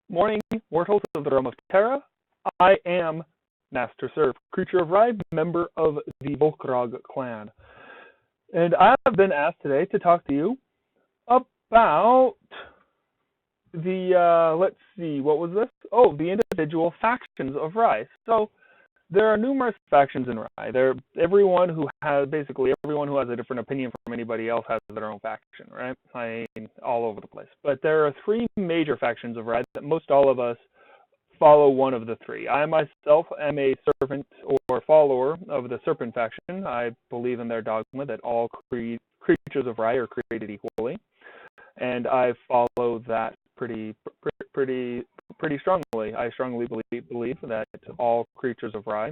Morning, mortals of the realm of Terra. I am Master Serv, creature of Rai, member of the Volkrog clan. And I have been asked today to talk to you about let's see, what was this? Oh, the individual factions of Rai. So, there are numerous factions in Rai. Basically everyone who has a different opinion from anybody else has their own faction, right? I mean, all over the place. But there are three major factions of Rai that most all of us follow one of the three. I myself am a servant or follower of the Serpent Faction. I believe in their dogma that all creatures of Rai are created equally, and I follow that pretty strongly. I strongly believe that all creatures of Rai,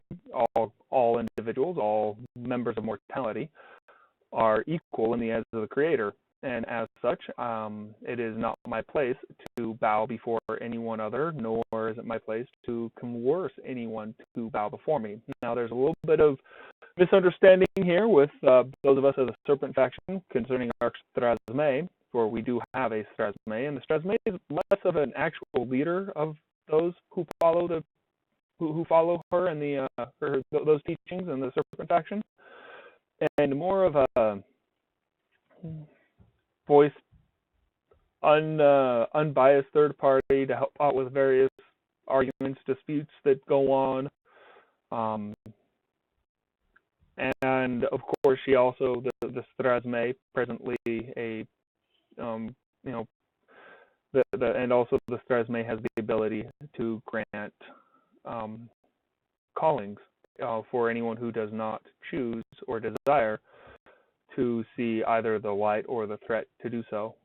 all individuals, all members of mortality, are equal in the eyes of the Creator. And as such, it is not my place to bow before anyone other, nor is it my place to coerce anyone to bow before me. Now, there's a little bit of misunderstanding here with those of us of the Serpent Faction concerning our Strazme, for we do have a Strazme, and the Strazme is less of an actual leader of those who follow her and those teachings in the Serpent Faction, and more of a voice, unbiased third party to help out with various arguments, disputes that go on. And of course, she also the Strazme presently and also the Strazme has the ability to grant callings for anyone who does not choose or desire to see either the light or the threat to do so.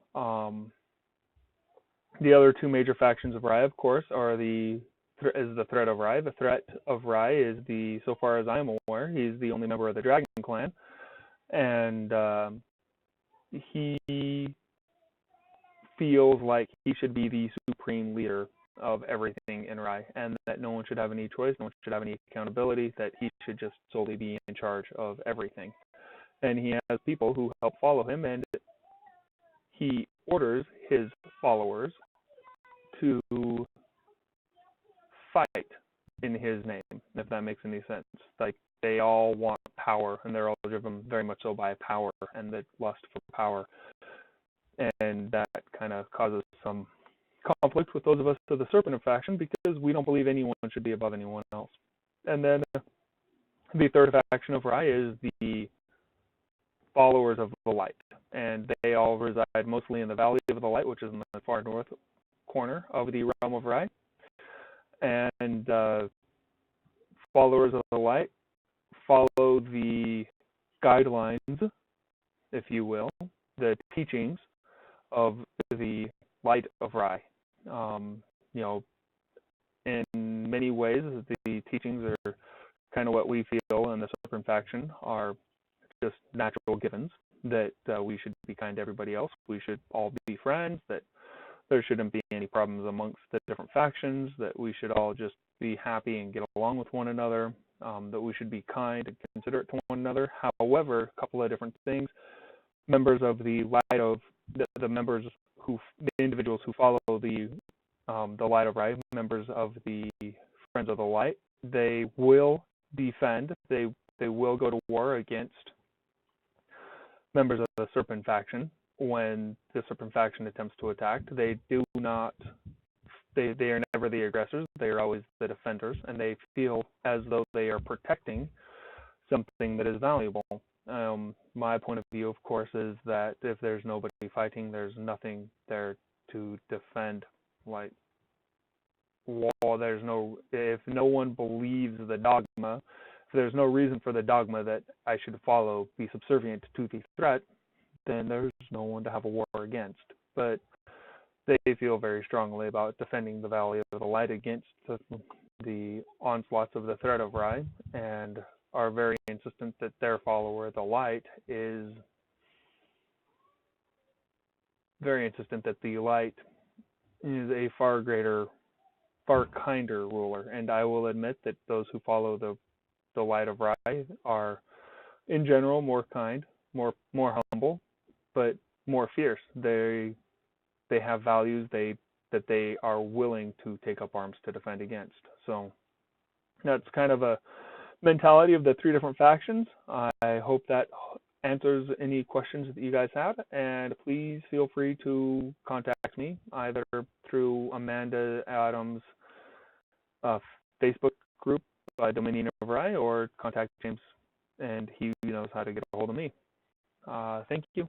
The other two major factions of Rai, of course, is the threat of Rai. The threat of Rai is so far as I'm aware, he's the only member of the Dragon Clan, and he feels like he should be the supreme leader of everything in Rai, and that no one should have any choice, no one should have any accountability, that he should just solely be in charge of everything. And he has people who help follow him, and he orders his followers to fight in his name, if that makes any sense. Like, they all want power, and they're all driven very much so by power and the lust for power. And that kind of causes some conflict with those of us of the Serpent Faction, because we don't believe anyone should be above anyone else. And then the third faction of Rai is the followers of the light, and they all reside mostly in the Valley of the Light, which is in the far north corner of the realm of Rai. And followers of the light follow the guidelines, if you will, the teachings of the light of Rai. In many ways, the teachings are kind of what we feel in the Serpent Faction are just natural givens, that we should be kind to everybody else, we should all be friends, that there shouldn't be any problems amongst the different factions, that we should all just be happy and get along with one another, that we should be kind and considerate to one another. However, a couple of different things. Members of the light of the individuals who follow the light of Rai, members of the Friends of the Light, they will defend, they will go to war against members of the Serpent Faction when the Serpent Faction attempts to attack. They are never the aggressors, they are always the defenders, and they feel as though they are protecting something that is valuable. My point of view, of course, is that if there's nobody fighting, there's nothing there to defend. Like, if no one believes the dogma, if there's no reason for the dogma that I should follow, be subservient to the threat, then there's no one to have a war against. But they feel very strongly about defending the Valley of the Light against the onslaughts of the threat of Rai, and are very insistent that their follower, the Light, is very insistent that the Light is a far greater, far kinder ruler. And I will admit that those who follow the Light of Rai are, in general, more kind, more humble, but more fierce. They have values. They that they are willing to take up arms to defend against. So that's kind of a mentality of the three different factions. I hope that answers any questions that you guys have, and please feel free to contact me either through Amanda Adams' Facebook group, Dominion of Rai, or contact James, and he knows how to get a hold of me. Thank you.